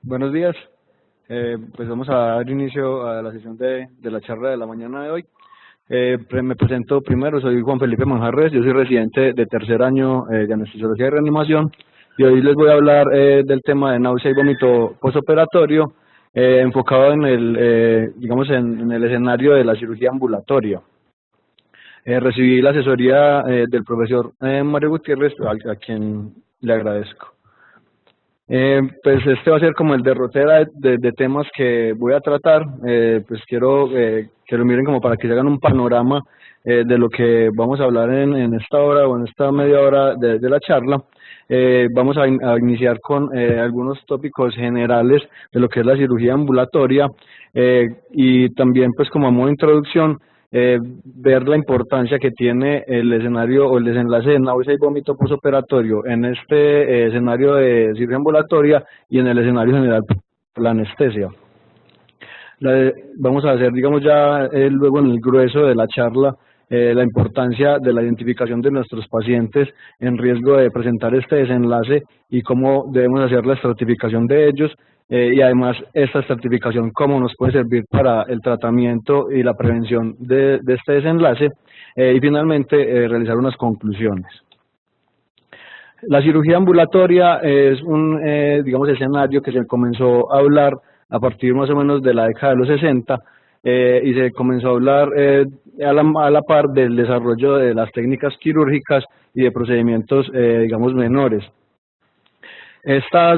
Buenos días. Pues vamos a dar inicio a la sesión de la charla de la mañana de hoy. Me presento primero, soy Juan Felipe Manjarres, yo soy residente de tercer año de anestesiología y reanimación y hoy les voy a hablar del tema de náusea y vómito postoperatorio enfocado en digamos en el escenario de la cirugía ambulatoria. Recibí la asesoría del profesor Mario Gutiérrez, a quien le agradezco. Pues este va a ser como el derrotero de temas que voy a tratar. Pues quiero que lo miren como para que se hagan un panorama de lo que vamos a hablar en esta hora o en esta media hora de la charla. Vamos a iniciar con algunos tópicos generales de lo que es la cirugía ambulatoria y también pues como a modo de introducción ver la importancia que tiene el escenario o el desenlace de náusea y vómito postoperatorio en este escenario de cirugía ambulatoria y en el escenario general de la anestesia. Vamos a hacer, digamos, ya luego en el grueso de la charla la importancia de la identificación de nuestros pacientes en riesgo de presentar este desenlace y cómo debemos hacer la estratificación de ellos y además esta estratificación cómo nos puede servir para el tratamiento y la prevención de este desenlace y finalmente realizar unas conclusiones. La cirugía ambulatoria es un digamos escenario que se comenzó a hablar a partir más o menos de la década de los 60 y se comenzó a hablar a la par del desarrollo de las técnicas quirúrgicas y de procedimientos digamos menores. Esta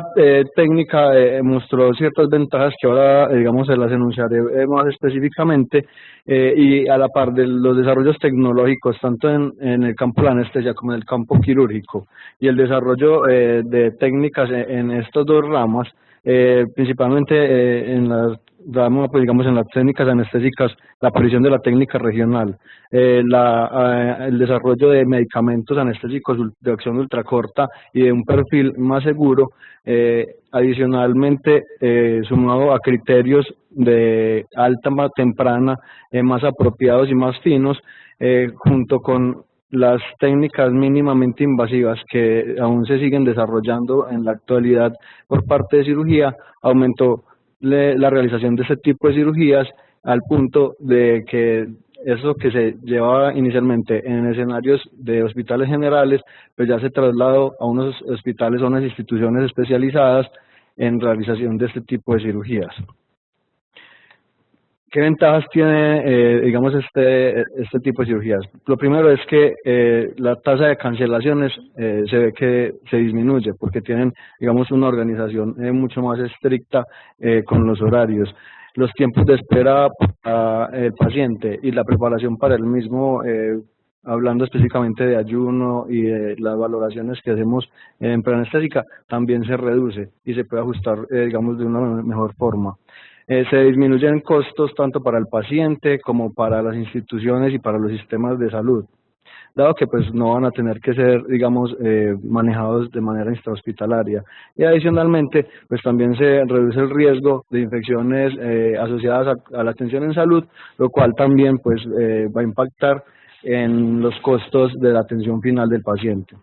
técnica mostró ciertas ventajas que ahora digamos se las enunciaré más específicamente y a la par de los desarrollos tecnológicos tanto en el campo de la anestesia como en el campo quirúrgico y el desarrollo de técnicas en estas dos ramas, principalmente en las ramas, pues digamos en las técnicas anestésicas, la aparición de la técnica regional, el desarrollo de medicamentos anestésicos de acción ultracorta y de un perfil más seguro, adicionalmente sumado a criterios de alta más temprana, más apropiados y más finos, junto con las técnicas mínimamente invasivas que aún se siguen desarrollando en la actualidad por parte de cirugía, aumentó la realización de este tipo de cirugías al punto de que eso que se llevaba inicialmente en escenarios de hospitales generales, pues ya se trasladó a unos hospitales o unas instituciones especializadas en realización de este tipo de cirugías. ¿Qué ventajas tiene, digamos, este tipo de cirugías? Lo primero es que la tasa de cancelaciones se ve que se disminuye porque tienen, digamos, una organización mucho más estricta con los horarios. Los tiempos de espera para el paciente y la preparación para el mismo, hablando específicamente de ayuno y de las valoraciones que hacemos en preanestésica, también se reduce y se puede ajustar, digamos, de una mejor forma. Se disminuyen costos tanto para el paciente como para las instituciones y para los sistemas de salud, dado que pues no van a tener que ser, digamos, manejados de manera intrahospitalaria. Y adicionalmente, pues también se reduce el riesgo de infecciones asociadas a la atención en salud, lo cual también pues va a impactar en los costos de la atención final del paciente.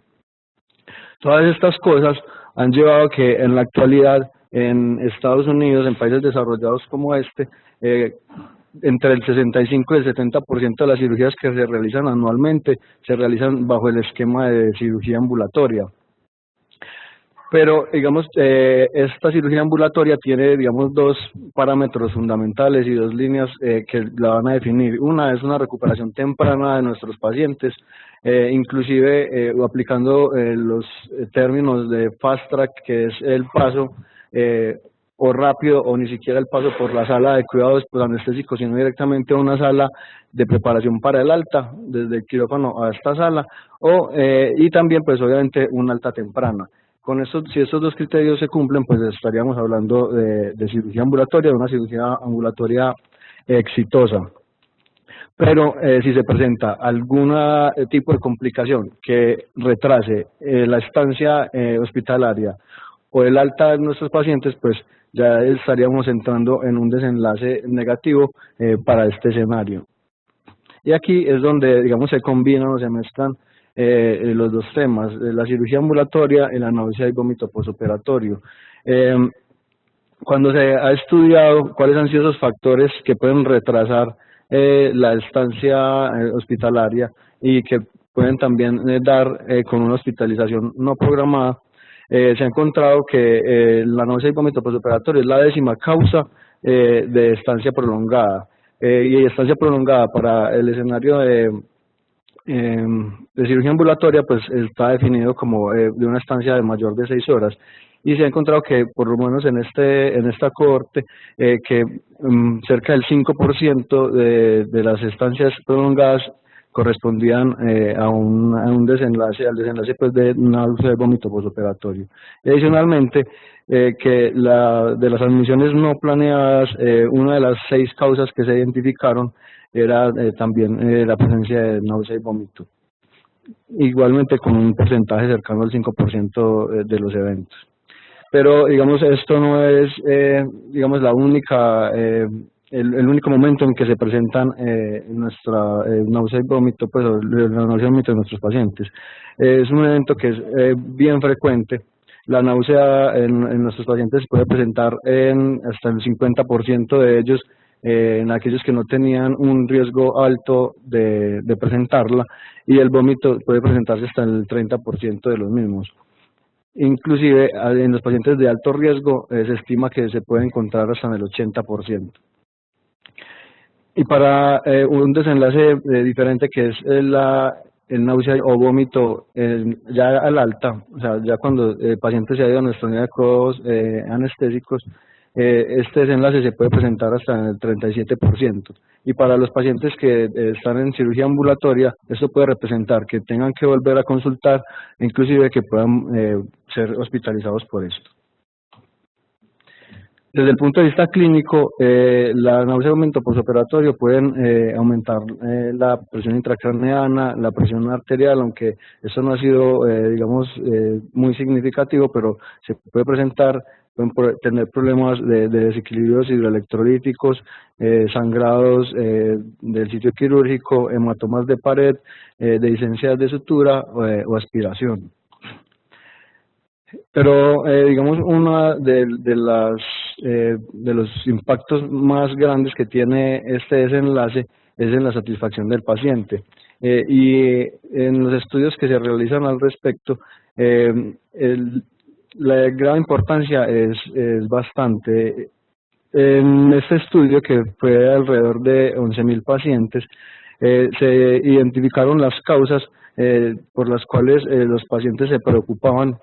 Todas estas cosas han llevado que en la actualidad en Estados Unidos, en países desarrollados como este, entre el 65 y el 70% de las cirugías que se realizan anualmente se realizan bajo el esquema de cirugía ambulatoria. Pero, digamos, esta cirugía ambulatoria tiene, digamos, dos parámetros fundamentales y dos líneas que la van a definir. Una es una recuperación temprana de nuestros pacientes, inclusive aplicando los términos de fast track, que es el paso o rápido o ni siquiera el paso por la sala de cuidados anestésicos, sino directamente a una sala de preparación para el alta, desde el quirófano a esta sala, y también pues obviamente una alta temprana. Con esto, si estos dos criterios se cumplen, pues estaríamos hablando de cirugía ambulatoria, de una cirugía ambulatoria exitosa. Pero si se presenta algún tipo de complicación que retrase la estancia hospitalaria o el alta de nuestros pacientes, pues ya estaríamos entrando en un desenlace negativo para este escenario. Y aquí es donde, digamos, se combinan o se mezclan los dos temas, la cirugía ambulatoria y la náusea y vómito postoperatorio. Cuando se ha estudiado cuáles han sido esos factores que pueden retrasar la estancia hospitalaria y que pueden también dar con una hospitalización no programada, se ha encontrado que la náusea y vómito postoperatorio es la 10ª causa de estancia prolongada. Y estancia prolongada para el escenario de cirugía ambulatoria pues está definido como de una estancia de mayor de 6 horas, y se ha encontrado que por lo menos en esta cohorte que cerca del 5% de las estancias prolongadas correspondían a un desenlace, al desenlace pues de náusea y vómito postoperatorio. Y adicionalmente, que de las admisiones no planeadas, una de las 6 causas que se identificaron era también la presencia de náusea y vómito, igualmente con un porcentaje cercano al 5% de los eventos. Pero digamos, esto no es digamos la única el único momento en que se presentan nuestra náusea y vómito, pues la náusea y vómito de nuestros pacientes. Es un evento que es bien frecuente. La náusea en nuestros pacientes se puede presentar hasta el 50% de ellos, en aquellos que no tenían un riesgo alto de presentarla, y el vómito puede presentarse hasta el 30% de los mismos. Inclusive en los pacientes de alto riesgo se estima que se puede encontrar hasta en el 80%. Y para un desenlace diferente, que es el náusea o vómito ya al alta, o sea, ya cuando el paciente se ha ido a nuestra unidad de cuidados anestésicos, este desenlace se puede presentar hasta en el 37%. Y para los pacientes que están en cirugía ambulatoria, esto puede representar que tengan que volver a consultar, inclusive que puedan ser hospitalizados por esto. Desde el punto de vista clínico, la náusea y vómito postoperatorio pueden aumentar la presión intracraneana, la presión arterial, aunque eso no ha sido, digamos, muy significativo, pero se puede presentar, pueden tener problemas de desequilibrios hidroelectrolíticos, sangrados del sitio quirúrgico, hematomas de pared, dehiscencias de sutura o aspiración. Pero digamos, uno de los impactos más grandes que tiene este desenlace es en la satisfacción del paciente, y en los estudios que se realizan al respecto, la gran importancia es bastante. En este estudio, que fue alrededor de 11.000 pacientes, se identificaron las causas por las cuales los pacientes se preocupaban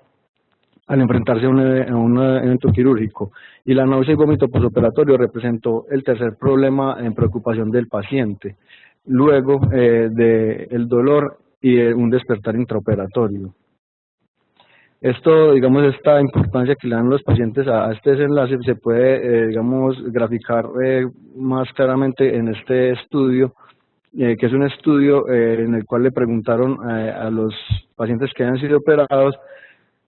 al enfrentarse a un evento quirúrgico, y la náusea y vómito postoperatorio representó el tercer problema en preocupación del paciente, luego del dolor y un despertar intraoperatorio. Esto, digamos, esta importancia que le dan los pacientes a este desenlace se puede, digamos, graficar más claramente en este estudio, que es un estudio en el cual le preguntaron a los pacientes que habían sido operados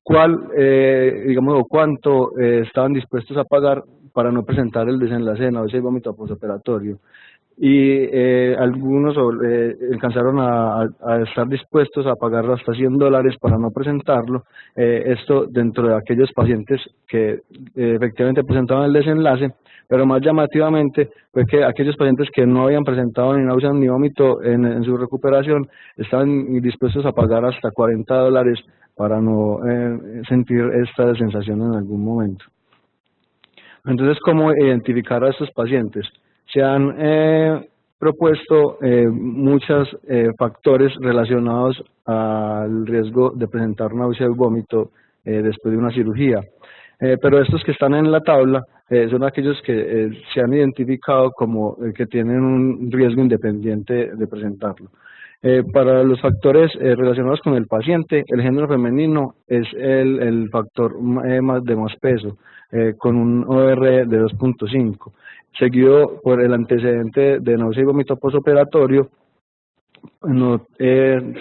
digamos, o cuánto estaban dispuestos a pagar para no presentar el desenlace de náusea y vómito postoperatorio. Y algunos alcanzaron a estar dispuestos a pagar hasta $100 para no presentarlo, esto dentro de aquellos pacientes que efectivamente presentaban el desenlace, pero más llamativamente fue que aquellos pacientes que no habían presentado ni náusea ni vómito en su recuperación estaban dispuestos a pagar hasta $40 para no sentir esta sensación en algún momento. Entonces, ¿cómo identificar a estos pacientes? Se han propuesto muchos factores relacionados al riesgo de presentar náusea y vómito después de una cirugía, pero estos que están en la tabla son aquellos que se han identificado como que tienen un riesgo independiente de presentarlo. Para los factores relacionados con el paciente, el género femenino es el factor de más peso, con un OR de 2.5, seguido por el antecedente de náusea y vómito postoperatorio,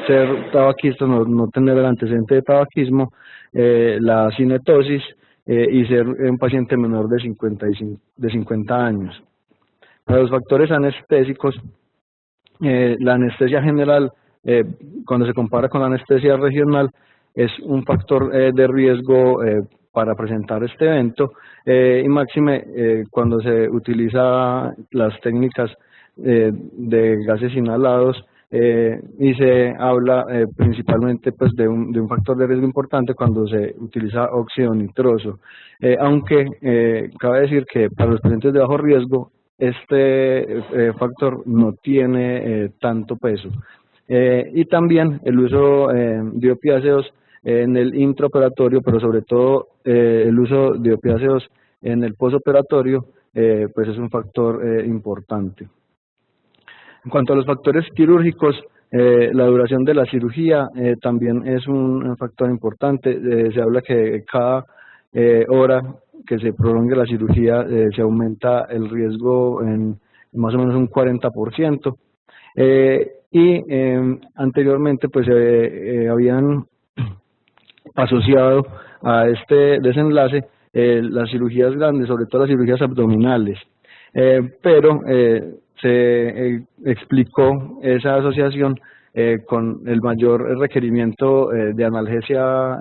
ser tabaquista, no tener el antecedente de tabaquismo, la cinetosis, y ser un paciente menor de 50 años. Para los factores anestésicos, la anestesia general, cuando se compara con la anestesia regional, es un factor de riesgo para presentar este evento, y máxime cuando se utiliza las técnicas de gases inhalados, y se habla principalmente pues de un factor de riesgo importante cuando se utiliza óxido nitroso, aunque cabe decir que para los pacientes de bajo riesgo este factor no tiene tanto peso. Y también el uso de opiáceos en el intraoperatorio, pero sobre todo el uso de opiáceos en el postoperatorio, pues es un factor importante. En cuanto a los factores quirúrgicos, la duración de la cirugía también es un factor importante. Se habla que cada hora que se prolongue la cirugía se aumenta el riesgo en más o menos un 40%. Anteriormente pues habían asociado a este desenlace las cirugías grandes, sobre todo las cirugías abdominales, pero se explicó esa asociación con el mayor requerimiento de analgesia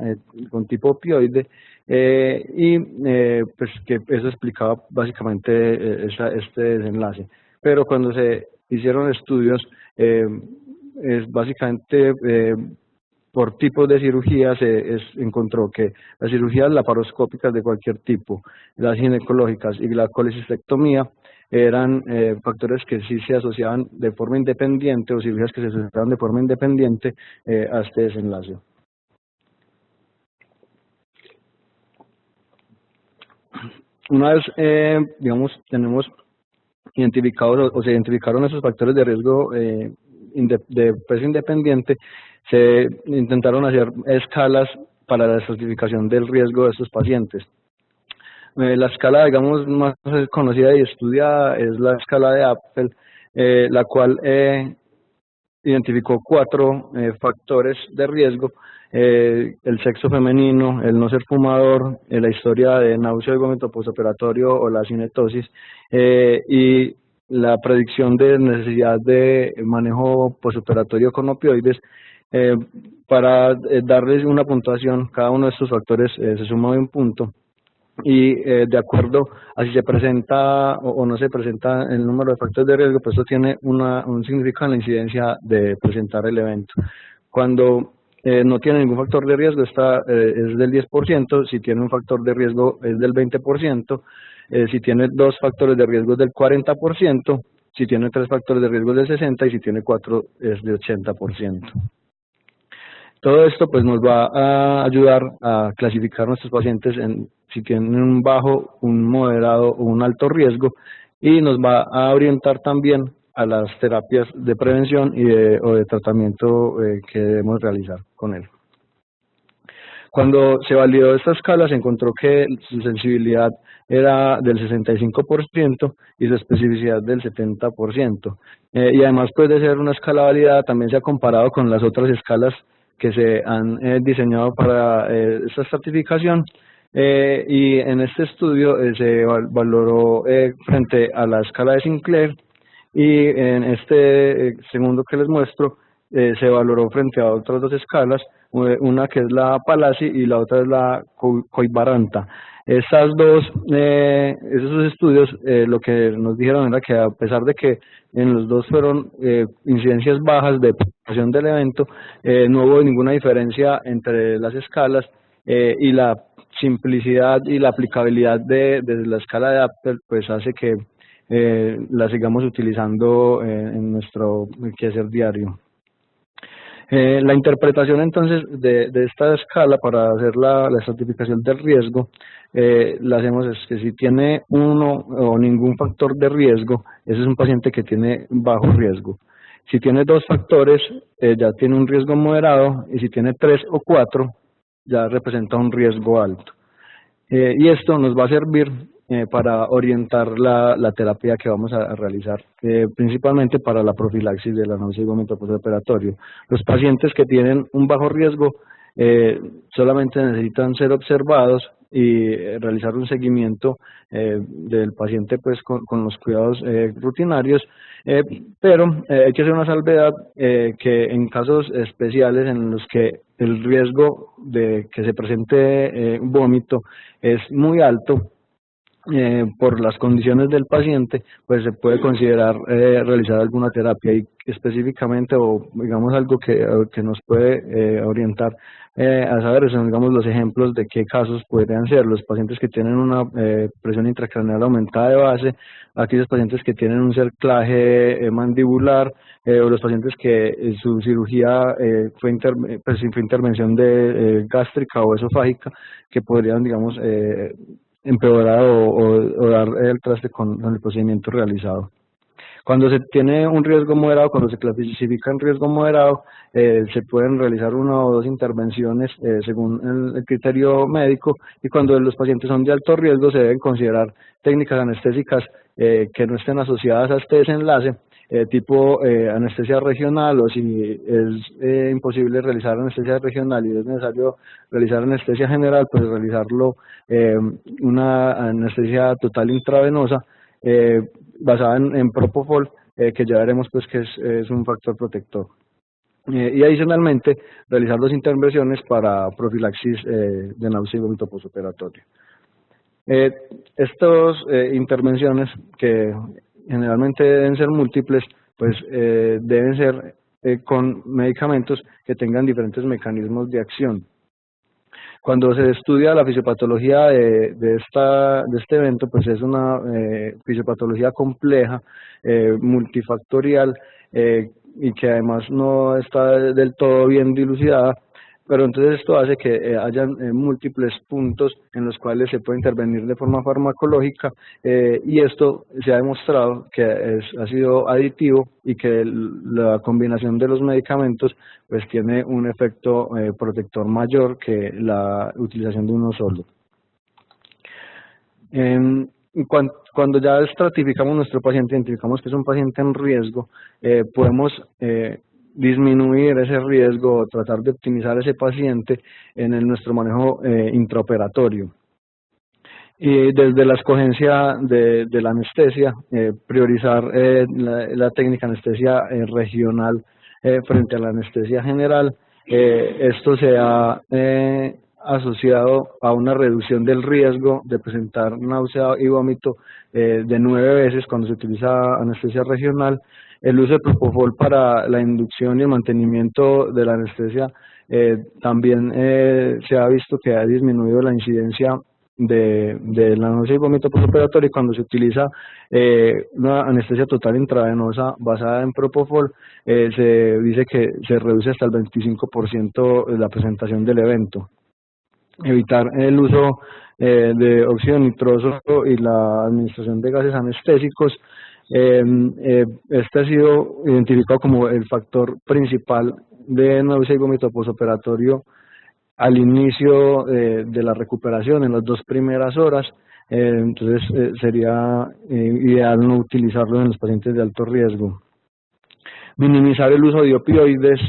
con tipo opioide, pues que eso explicaba básicamente este desenlace. Pero cuando se hicieron estudios, es básicamente por tipos de cirugías se encontró que las cirugías laparoscópicas de cualquier tipo, las ginecológicas y la colecistectomía eran factores que sí se asociaban de forma independiente, o cirugías que se asociaban de forma independiente a este desenlace. Una vez, digamos, tenemos identificados o se identificaron esos factores de riesgo de peso independiente, se intentaron hacer escalas para la estratificación del riesgo de estos pacientes. La escala, digamos, más conocida y estudiada es la escala de Apfel, la cual identificó 4 factores de riesgo: el sexo femenino, el no ser fumador, la historia de náusea y vómito postoperatorio o la cinetosis, y la predicción de necesidad de manejo postoperatorio con opioides. Para darles una puntuación, cada uno de estos factores se suma de un punto, y de acuerdo a si se presenta o no se presenta el número de factores de riesgo, pues esto tiene un significado en la incidencia de presentar el evento. Cuando no tiene ningún factor de riesgo, es del 10%, si tiene un factor de riesgo es del 20%, si tiene 2 factores de riesgo es del 40%, si tiene 3 factores de riesgo es del 60% y si tiene 4 es del 80%. Todo esto pues nos va a ayudar a clasificar a nuestros pacientes en si tienen un bajo, un moderado o un alto riesgo, y nos va a orientar también a las terapias de prevención o de tratamiento que debemos realizar con él. Cuando se validó esta escala, se encontró que su sensibilidad era del 65% y su especificidad del 70%. Y además, pues, de ser una escala validada, también se ha comparado con las otras escalas que se han diseñado para esta certificación, y en este estudio se valoró frente a la escala de Sinclair, y en este segundo que les muestro se valoró frente a otras 2 escalas, una que es la Palasi y la otra es la Coibaranta. Esos estudios lo que nos dijeron era que, a pesar de que en los 2 fueron incidencias bajas de presentación del evento, no hubo ninguna diferencia entre las escalas, y la simplicidad y la aplicabilidad de la escala de Apfel pues hace que la sigamos utilizando en nuestro quehacer diario. La interpretación entonces de esta escala para hacer la estratificación del riesgo, la hacemos es que si tiene uno o ningún factor de riesgo, ese es un paciente que tiene bajo riesgo. Si tiene 2 factores, ya tiene un riesgo moderado, y si tiene 3 o 4, ya representa un riesgo alto. Y esto nos va a servir para orientar la terapia que vamos a realizar, principalmente para la profilaxis de la náusea y vómito postoperatorio. Los pacientes que tienen un bajo riesgo solamente necesitan ser observados y realizar un seguimiento del paciente pues con los cuidados rutinarios, pero hay que hacer una salvedad que en casos especiales en los que el riesgo de que se presente vómito es muy alto, por las condiciones del paciente, pues se puede considerar realizar alguna terapia, y específicamente, o digamos algo que nos puede orientar a saber son, digamos, los ejemplos de qué casos podrían ser los pacientes que tienen una presión intracraneal aumentada de base, aquellos pacientes que tienen un cerclaje mandibular, o los pacientes que su cirugía fue intervención de gástrica o esofágica, que podrían, digamos, empeorar o dar el traste con el procedimiento realizado. Cuando se tiene un riesgo moderado, cuando se clasifica en riesgo moderado, se pueden realizar una o dos intervenciones según el criterio médico, y cuando los pacientes son de alto riesgo se deben considerar técnicas anestésicas que no estén asociadas a este desenlace, tipo anestesia regional, o si es imposible realizar anestesia regional y es necesario realizar anestesia general, pues realizarlo una anestesia total intravenosa basada en propofol, que ya veremos pues que es un factor protector. Y adicionalmente realizar dos intervenciones para profilaxis de náusea y vómito postoperatorio. Estas intervenciones, que generalmente deben ser múltiples, pues deben ser con medicamentos que tengan diferentes mecanismos de acción. Cuando se estudia la fisiopatología de este evento, pues es una fisiopatología compleja, multifactorial, y que además no está del todo bien dilucidada, pero entonces esto hace que hayan múltiples puntos en los cuales se puede intervenir de forma farmacológica, y esto se ha demostrado que ha sido aditivo, y que la combinación de los medicamentos pues tiene un efecto protector mayor que la utilización de uno solo. Cuando ya estratificamos nuestro paciente, identificamos que es un paciente en riesgo, podemos disminuir ese riesgo o tratar de optimizar ese paciente en nuestro manejo intraoperatorio. Y desde la escogencia de la anestesia, priorizar la técnica anestesia regional frente a la anestesia general. Esto se ha asociado a una reducción del riesgo de presentar náusea y vómito de 9 veces cuando se utiliza anestesia regional. El uso de propofol para la inducción y el mantenimiento de la anestesia también se ha visto que ha disminuido la incidencia de la náusea y vómito postoperatorio, y cuando se utiliza una anestesia total intravenosa basada en propofol, se dice que se reduce hasta el 25% la presentación del evento. Evitar el uso de óxido nitroso y la administración de gases anestésicos. Este ha sido identificado como el factor principal de náusea y vómito postoperatorio al inicio de la recuperación, en las 2 primeras horas. Entonces sería ideal no utilizarlo en los pacientes de alto riesgo. Minimizar el uso de opioides,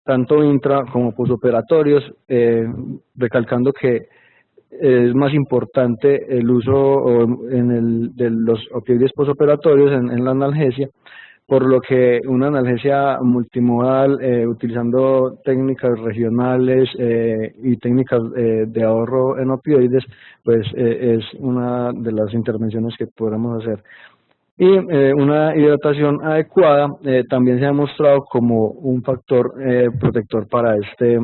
tanto intra como postoperatorios, recalcando que es más importante el uso de los opioides postoperatorios en la analgesia, por lo que una analgesia multimodal utilizando técnicas regionales y técnicas de ahorro en opioides, pues es una de las intervenciones que podemos hacer. Y una hidratación adecuada también se ha mostrado como un factor protector para este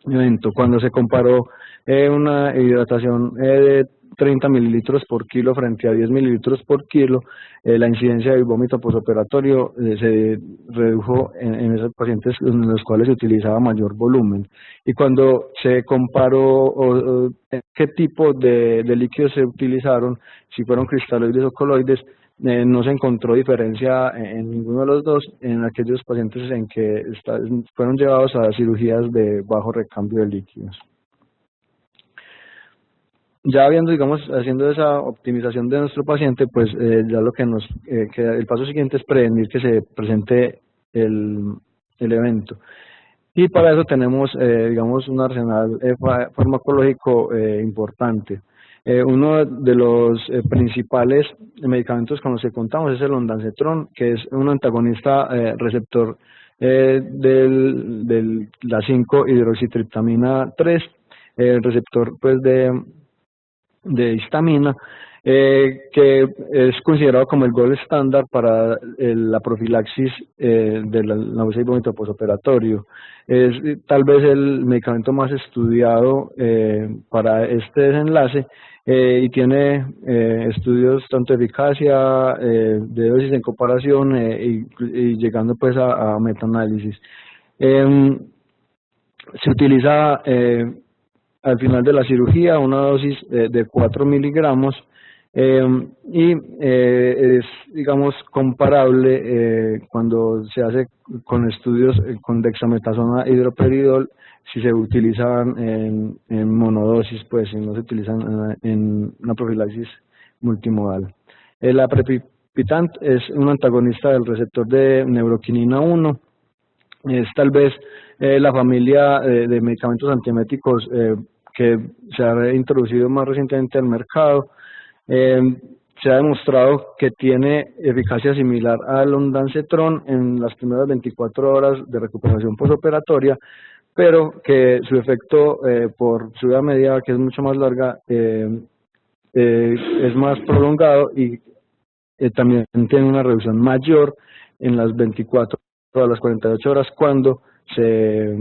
evento. Cuando se comparó una hidratación de 30 mililitros por kilo frente a 10 mililitros por kilo, la incidencia de vómito postoperatorio se redujo en esos pacientes en los cuales se utilizaba mayor volumen. Y cuando se comparó qué tipo de líquidos se utilizaron, si fueron cristaloides o coloides, no se encontró diferencia en ninguno de los dos en aquellos pacientes en que fueron llevados a cirugías de bajo recambio de líquidos. Ya haciendo esa optimización de nuestro paciente, pues ya lo que nos queda, el paso siguiente es prevenir que se presente el evento. y para eso tenemos, digamos, un arsenal farmacológico importante. Uno de los principales medicamentos con los que contamos es el ondansetron, que es un antagonista receptor la 5-hidroxitriptamina 3, el receptor pues de histamina, que es considerado como el gold estándar para la profilaxis de la náusea y vómito postoperatorio. Es tal vez el medicamento más estudiado para este desenlace y tiene estudios tanto de eficacia, de dosis en comparación y llegando pues a metaanálisis. Se utiliza al final de la cirugía una dosis de 4 miligramos y es, digamos, comparable cuando se hace con estudios con dexametasona hidroperidol, si se utilizan en monodosis, pues si no se utilizan en una profilaxis multimodal. El aprepitant es un antagonista del receptor de neuroquinina 1, es tal vez la familia de medicamentos antieméticos que se ha introducido más recientemente al mercado. Se ha demostrado que tiene eficacia similar al ondansetron en las primeras 24 horas de recuperación postoperatoria, pero que su efecto por su vida media, que es mucho más larga, es más prolongado y también tiene una reducción mayor en las 24 a las 48 horas cuando se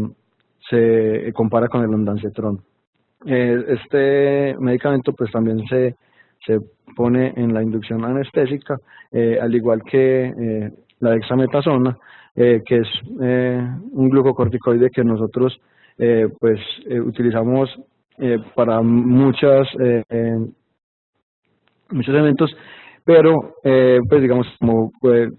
compara con el ondansetron. Este medicamento pues también se pone en la inducción anestésica, al igual que la dexametasona, que es un glucocorticoide que nosotros utilizamos para muchos eventos, pero pues digamos como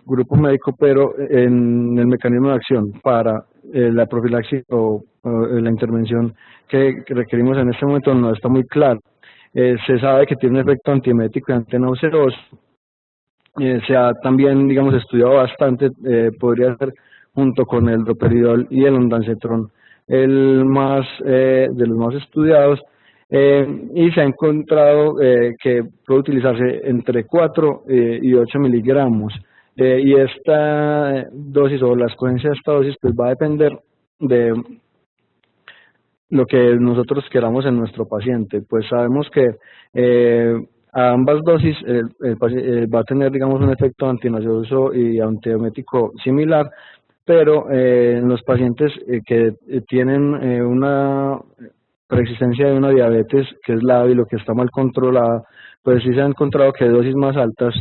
grupo médico, pero en el mecanismo de acción para la profilaxis o la intervención que requerimos en este momento no está muy claro. Se sabe que tiene un efecto antiemético y antinauseoso. Se ha también, digamos, estudiado bastante, podría ser junto con el droperidol y el ondansetron el más de los más estudiados, y se ha encontrado que puede utilizarse entre 4 y 8 miligramos, y esta dosis o la escogencia de esta dosis pues va a depender de lo que nosotros queramos en nuestro paciente. Pues sabemos que a ambas dosis va a tener, digamos, un efecto antinauseoso y antiemético similar, pero en los pacientes que tienen una preexistencia de una diabetes que es lábil o que está mal controlada, pues sí se ha encontrado que dosis más altas,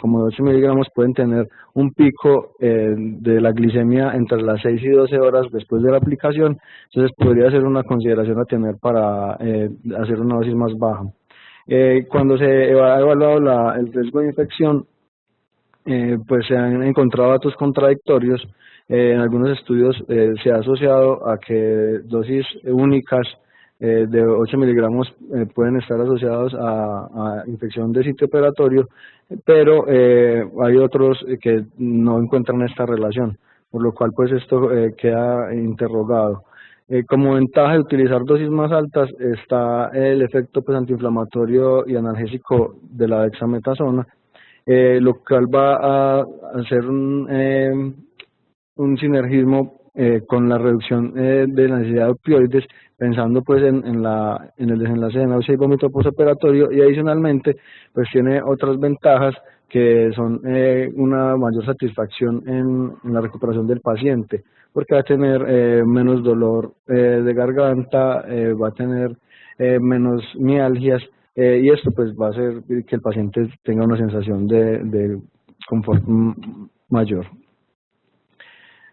como 8 miligramos, pueden tener un pico de la glicemia entre las 6 y 12 horas después de la aplicación. Entonces podría ser una consideración a tener para hacer una dosis más baja. Cuando se ha evaluado el riesgo de infección, pues se han encontrado datos contradictorios. En algunos estudios se ha asociado a que dosis únicas de 8 miligramos pueden estar asociados a infección de sitio operatorio, pero hay otros que no encuentran esta relación, por lo cual pues esto queda interrogado. Como ventaja de utilizar dosis más altas está el efecto pues antiinflamatorio y analgésico de la dexametasona, lo cual va a hacer un sinergismo con la reducción de la necesidad de opioides, pensando pues en el desenlace de náusea y vómito postoperatorio, y adicionalmente pues tiene otras ventajas que son una mayor satisfacción en la recuperación del paciente, porque va a tener menos dolor de garganta, va a tener menos mialgias, y esto pues va a hacer que el paciente tenga una sensación de confort mayor.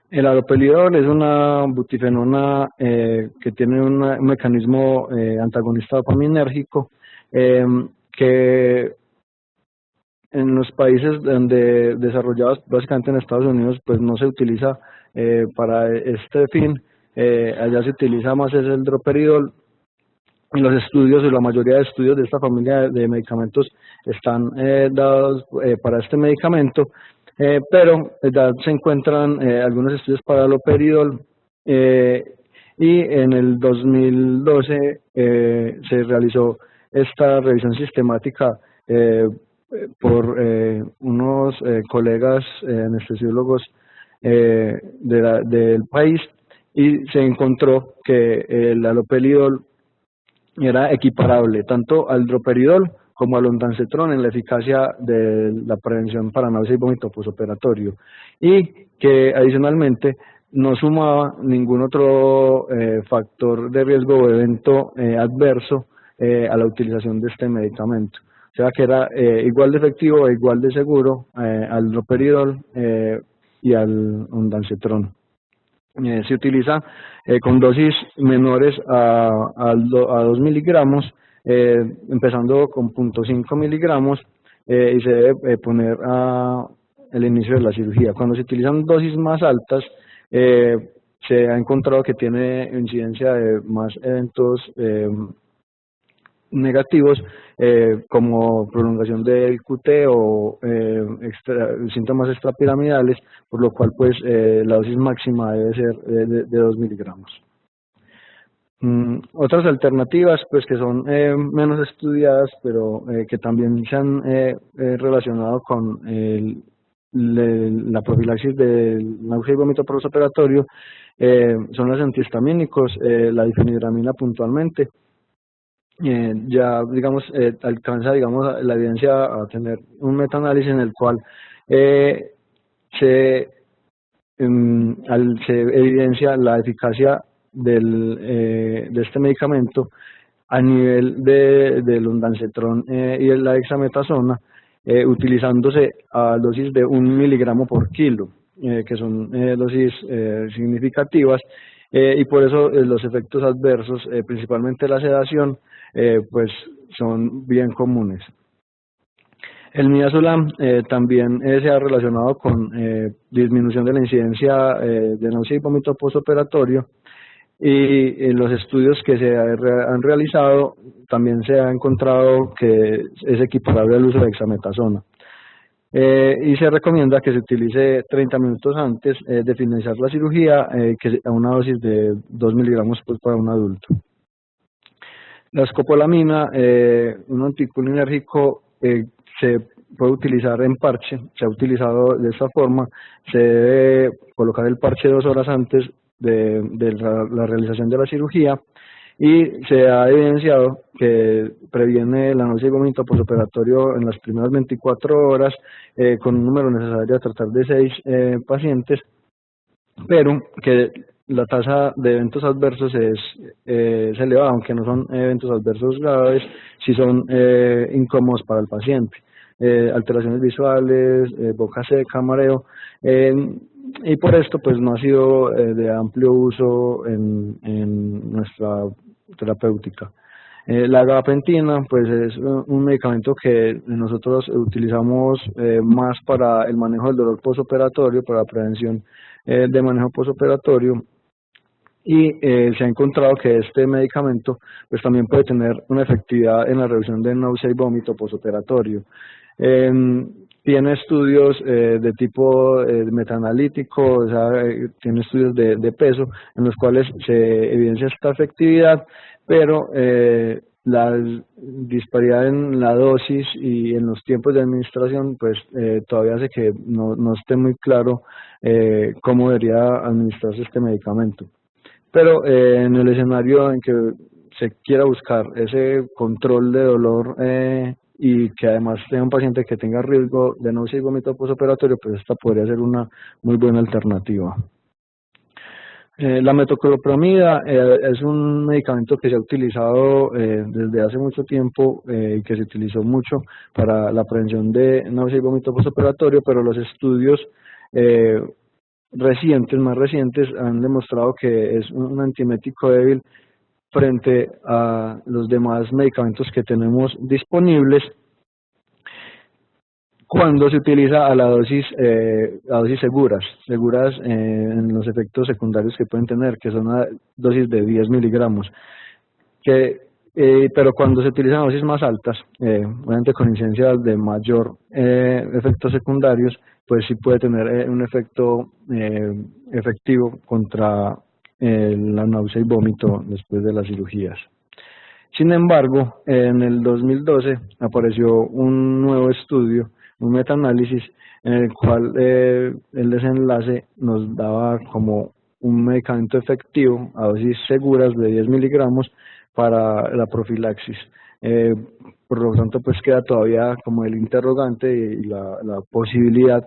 El haloperidol es una butifenona que tiene un mecanismo antagonista dopaminérgico, que en los países desarrollados, básicamente en Estados Unidos, pues no se utiliza para este fin. Allá se utiliza más es el droperidol. Y los estudios, y la mayoría de estudios de esta familia de medicamentos están dados para este medicamento, pero ya se encuentran algunos estudios para el haloperidol Eh, y en el 2012 se realizó esta revisión sistemática por unos colegas anestesiólogos del país, y se encontró que el haloperidol era equiparable tanto al droperidol como al ondansetron en la eficacia de la prevención para náusea y vómito postoperatorio, y que adicionalmente no sumaba ningún otro factor de riesgo o evento adverso a la utilización de este medicamento. O sea que era igual de efectivo e igual de seguro al droperidol y al ondansetron. Se utiliza con dosis menores a 2 miligramos, empezando con 0.5 miligramos, y se debe poner al inicio de la cirugía. Cuando se utilizan dosis más altas, se ha encontrado que tiene incidencia de más eventos negativos, como prolongación del QT o síntomas extrapiramidales, por lo cual pues la dosis máxima debe ser de 2 miligramos. Otras alternativas pues que son menos estudiadas, pero que también se han relacionado con la profilaxis del náusea y vómito postoperatorio, son los antihistamínicos, la difenhidramina puntualmente. Ya digamos alcanza digamos la evidencia a tener un metaanálisis en el cual se evidencia la eficacia de este medicamento a nivel del ondansetron y de la dexametasona, utilizándose a dosis de 1 miligramo por kilo, que son dosis significativas, y por eso los efectos adversos, principalmente la sedación, pues son bien comunes. El midazolam también se ha relacionado con disminución de la incidencia de náusea y vómito postoperatorio, y en los estudios que se han realizado también se ha encontrado que es equiparable al uso de dexametasona. Y se recomienda que se utilice 30 minutos antes de finalizar la cirugía, que a una dosis de 2 miligramos pues, para un adulto. La escopolamina, un anticolinérgico, se puede utilizar en parche, se ha utilizado de esta forma. Se debe colocar el parche 2 horas antes de la realización de la cirugía, y se ha evidenciado que previene la náusea y vómito postoperatorio en las primeras 24 horas, con un número necesario a tratar de 6 pacientes, pero que la tasa de eventos adversos es elevada, aunque no son eventos adversos graves, si son incómodos para el paciente. Alteraciones visuales, boca seca, mareo, y por esto pues no ha sido de amplio uso en nuestra terapéutica. La gabapentina pues es un medicamento que nosotros utilizamos más para el manejo del dolor postoperatorio, para la prevención de manejo postoperatorio, y se ha encontrado que este medicamento pues también puede tener una efectividad en la reducción de náusea y vómito postoperatorio. Tiene estudios de tipo metaanalítico, o sea, tiene estudios de peso en los cuales se evidencia esta efectividad, pero la disparidad en la dosis y en los tiempos de administración pues todavía hace que no esté muy claro cómo debería administrarse este medicamento. Pero en el escenario en que se quiera buscar ese control de dolor y que además tenga un paciente que tenga riesgo de náusea y vómito postoperatorio, pues esta podría ser una muy buena alternativa. La metoclopramida es un medicamento que se ha utilizado desde hace mucho tiempo y que se utilizó mucho para la prevención de náusea y vómito postoperatorio, pero los estudios más recientes han demostrado que es un antiemético débil frente a los demás medicamentos que tenemos disponibles cuando se utiliza a dosis seguras en los efectos secundarios que pueden tener, que son a dosis de 10 miligramos. Pero cuando se utilizan dosis más altas, obviamente con incidencias de mayor efectos secundarios, pues sí puede tener un efecto efectivo contra la náusea y vómito después de las cirugías. Sin embargo, en el 2012 apareció un nuevo estudio, un metaanálisis, en el cual el desenlace nos daba como un medicamento efectivo a dosis seguras de 10 miligramos para la profilaxis. Por lo tanto, pues queda todavía como el interrogante y la posibilidad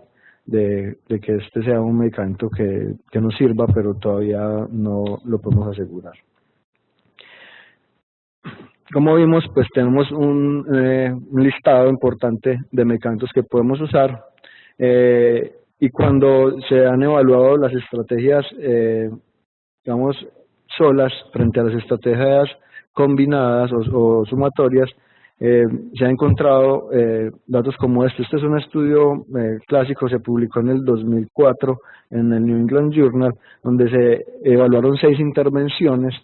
de que este sea un medicamento que nos sirva, pero todavía no lo podemos asegurar. Como vimos, pues tenemos un listado importante de medicamentos que podemos usar, y cuando se han evaluado las estrategias, digamos, solas frente a las estrategias combinadas o sumatorias, se han encontrado datos como este. Este es un estudio clásico, se publicó en el 2004 en el New England Journal, donde se evaluaron 6 intervenciones.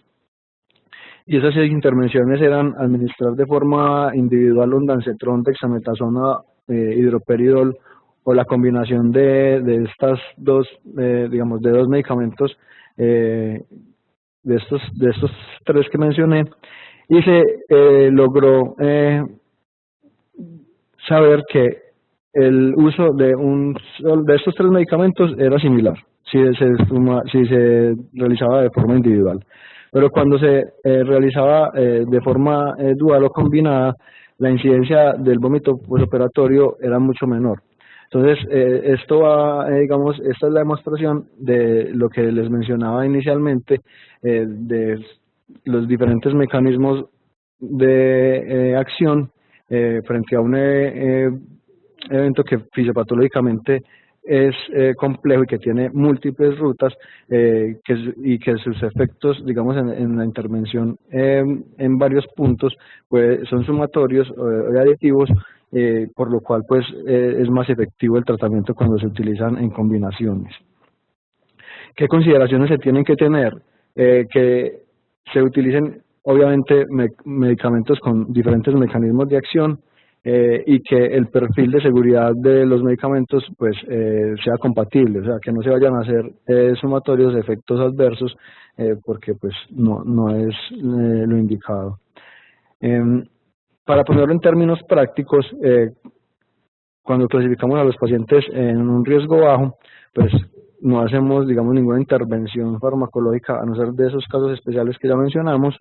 Y esas 6 intervenciones eran administrar de forma individual ondansetron, dexametasona, hidroperidol, o la combinación de estas dos, digamos, de 2 medicamentos, de estos 3 que mencioné, y se logró saber que el uso de estos 3 medicamentos era similar si se realizaba de forma individual. Pero cuando se realizaba de forma dual o combinada, la incidencia del vómito postoperatorio era mucho menor. Entonces, digamos, esta es la demostración de lo que les mencionaba inicialmente, de los diferentes mecanismos de acción frente a un evento que fisiopatológicamente es complejo y que tiene múltiples rutas, y que sus efectos, digamos, en la intervención en varios puntos pues son sumatorios o aditivos, por lo cual pues es más efectivo el tratamiento cuando se utilizan en combinaciones. ¿Qué consideraciones se tienen que tener? Que se utilicen obviamente medicamentos con diferentes mecanismos de acción, y que el perfil de seguridad de los medicamentos pues sea compatible, o sea, que no se vayan a hacer sumatorios de efectos adversos, porque pues no es lo indicado. Para ponerlo en términos prácticos, cuando clasificamos a los pacientes en un riesgo bajo, pues no hacemos, digamos, ninguna intervención farmacológica, a no ser de esos casos especiales que ya mencionamos.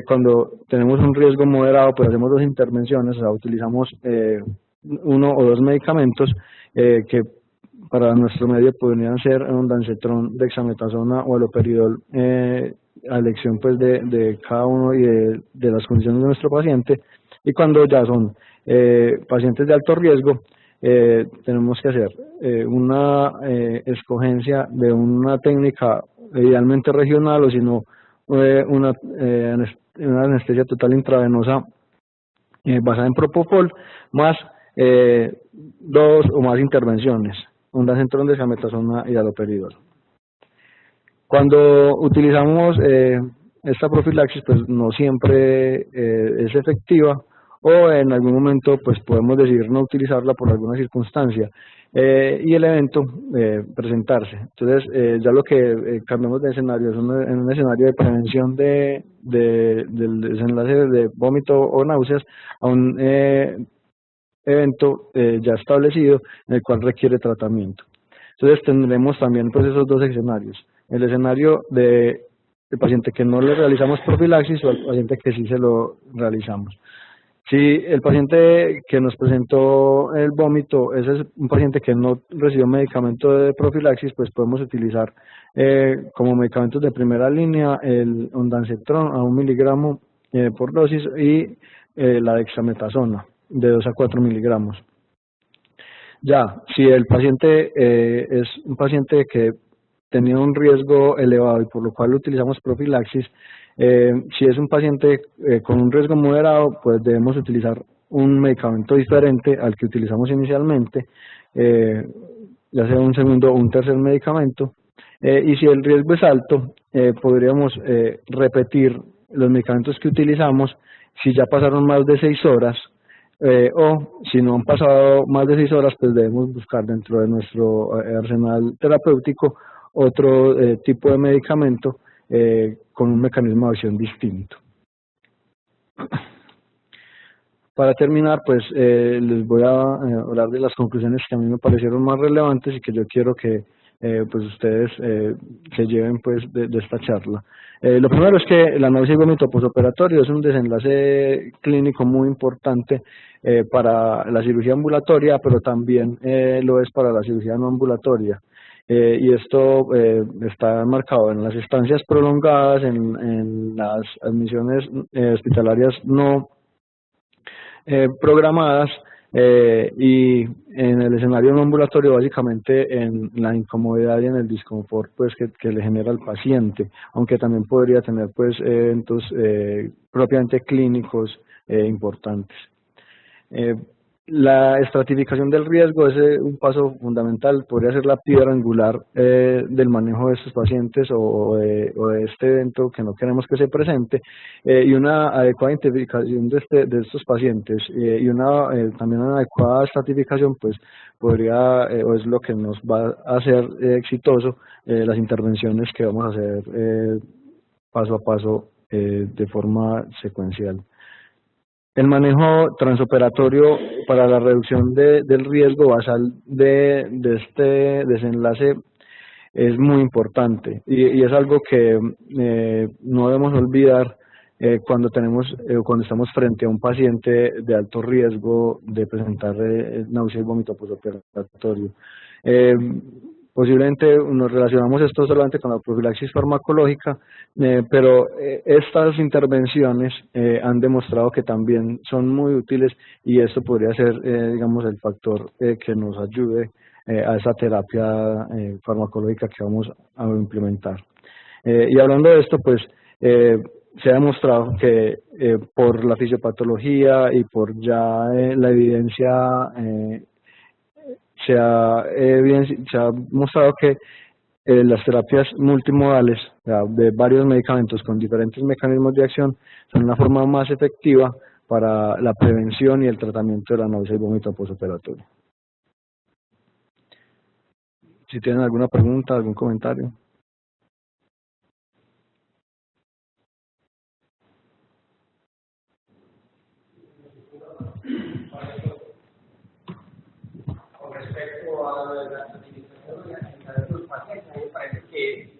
Cuando tenemos un riesgo moderado, pues hacemos 2 intervenciones, o sea, utilizamos 1 o 2 medicamentos, que para nuestro medio podrían ser ondansetron, dexametasona o haloperidol, a elección pues de cada uno y de las condiciones de nuestro paciente. Y cuando ya son pacientes de alto riesgo, tenemos que hacer una escogencia de una técnica idealmente regional, o si no, una anestesia total intravenosa basada en propofol, más 2 o más intervenciones, ondansetron, dexametasona y haloperidol. Cuando utilizamos esta profilaxis, pues no siempre es efectiva, o en algún momento pues podemos decidir no utilizarla por alguna circunstancia, y el evento presentarse. Entonces ya lo que cambiamos de escenario es en un escenario de prevención del desenlace de vómito o náuseas a un evento ya establecido en el cual requiere tratamiento. Entonces tendremos también pues esos 2 escenarios: el escenario del paciente que no le realizamos profilaxis, o el paciente que sí se lo realizamos. Si el paciente que nos presentó el vómito es un paciente que no recibió medicamento de profilaxis, pues podemos utilizar como medicamentos de primera línea el ondansetron a 1 miligramo por dosis, y la dexametasona de 2 a 4 miligramos. Ya, si el paciente es un paciente que tenía un riesgo elevado y por lo cual utilizamos profilaxis, si es un paciente con un riesgo moderado, pues debemos utilizar un medicamento diferente al que utilizamos inicialmente, ya sea un segundo o un tercer medicamento, y si el riesgo es alto, podríamos repetir los medicamentos que utilizamos si ya pasaron más de 6 horas, o si no han pasado más de 6 horas, pues debemos buscar dentro de nuestro arsenal terapéutico otro tipo de medicamento con un mecanismo de acción distinto. Para terminar, pues les voy a hablar de las conclusiones que a mí me parecieron más relevantes y que yo quiero que pues ustedes se lleven pues de esta charla. Lo primero es que la náusea y vómito posoperatorio es un desenlace clínico muy importante para la cirugía ambulatoria, pero también lo es para la cirugía no ambulatoria. Y esto está marcado en las estancias prolongadas, en las admisiones hospitalarias no programadas y en el escenario no ambulatorio básicamente en la incomodidad y en el disconfort pues que le genera al paciente, aunque también podría tener pues eventos propiamente clínicos importantes. La estratificación del riesgo es un paso fundamental, podría ser la piedra angular del manejo de estos pacientes o de este evento que no queremos que se presente, y una adecuada identificación de estos pacientes y también una adecuada estratificación pues podría o es lo que nos va a hacer exitoso las intervenciones que vamos a hacer paso a paso de forma secuencial. El manejo transoperatorio para la reducción del riesgo basal de este desenlace es muy importante y es algo que no debemos olvidar cuando estamos frente a un paciente de alto riesgo de presentar náusea y vómito posoperatorio. Posiblemente nos relacionamos esto solamente con la profilaxis farmacológica, pero estas intervenciones han demostrado que también son muy útiles y esto podría ser, digamos, el factor que nos ayude a esa terapia farmacológica que vamos a implementar. Y hablando de esto, pues se ha demostrado que por la fisiopatología y por ya la evidencia se ha mostrado que las terapias multimodales, de varios medicamentos con diferentes mecanismos de acción, son una forma más efectiva para la prevención y el tratamiento de la náusea y vómito posoperatorio. Si tienen alguna pregunta, algún comentario.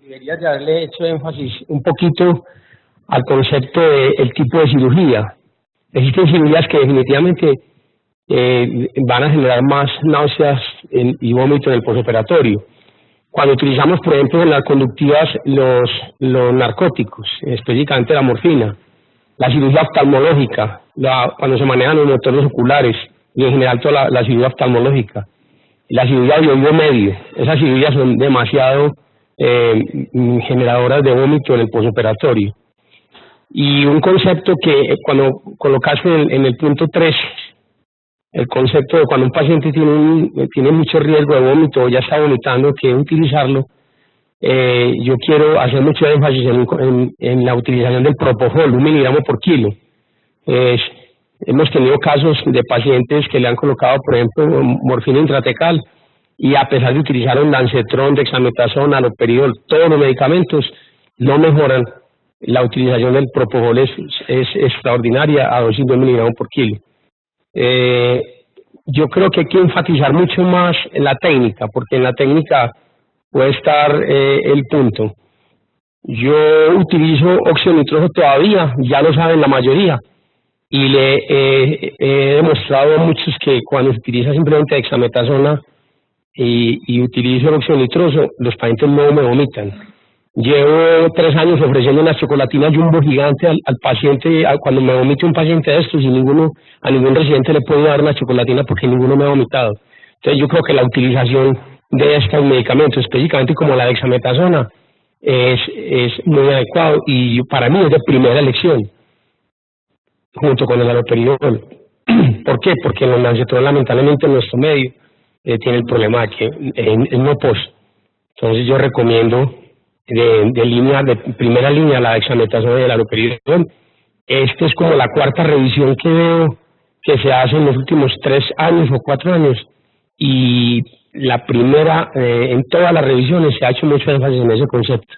Debería de haberle hecho énfasis un poquito al concepto del tipo de cirugía. Existen cirugías que definitivamente van a generar más náuseas y vómito en el posoperatorio. Cuando utilizamos, por ejemplo, en las conductivas los narcóticos, específicamente la morfina, la cirugía oftalmológica, cuando se manejan los motores oculares y en general toda la cirugía oftalmológica, la cirugía de oído medio, esas cirugías son demasiado generadoras de vómito en el posoperatorio. Y un concepto que cuando colocaste en el punto 3, el concepto de cuando un paciente tiene mucho riesgo de vómito o ya está vomitando, que utilizarlo, yo quiero hacer mucho énfasis en la utilización del propofol, 1 miligramo por kilo. Hemos tenido casos de pacientes que le han colocado, por ejemplo, morfina intratecal, y a pesar de utilizar un lancetron, dexametasona, haloperidol, todos los medicamentos, no mejoran. La utilización del propofol es extraordinaria a dosis de 1 miligramo por kilo. Yo creo que hay que enfatizar mucho más en la técnica, porque en la técnica puede estar el punto. Yo utilizo óxido nitroso todavía, ya lo saben la mayoría, y le he demostrado a muchos que cuando se utiliza simplemente dexametasona y utilizo el óxido nitroso, los pacientes no me vomitan. Llevo 3 años ofreciendo una chocolatina Jumbo gigante al paciente. Cuando me vomite un paciente de estos, y a ningún residente le puedo dar una chocolatina porque ninguno me ha vomitado. Entonces yo creo que la utilización de estos medicamentos, específicamente como la dexametasona, es muy adecuado y para mí es de primera elección, junto con el haloperidol. ¿Por qué? Porque el lancetron lamentablemente en nuestro medio tiene el problema de que es no pos. Entonces yo recomiendo de primera línea la dexametasona y el haloperidol. Esta es como la 4ª revisión que veo que se hace en los últimos 3 años o 4 años, y la primera, en todas las revisiones se ha hecho mucho énfasis en ese concepto.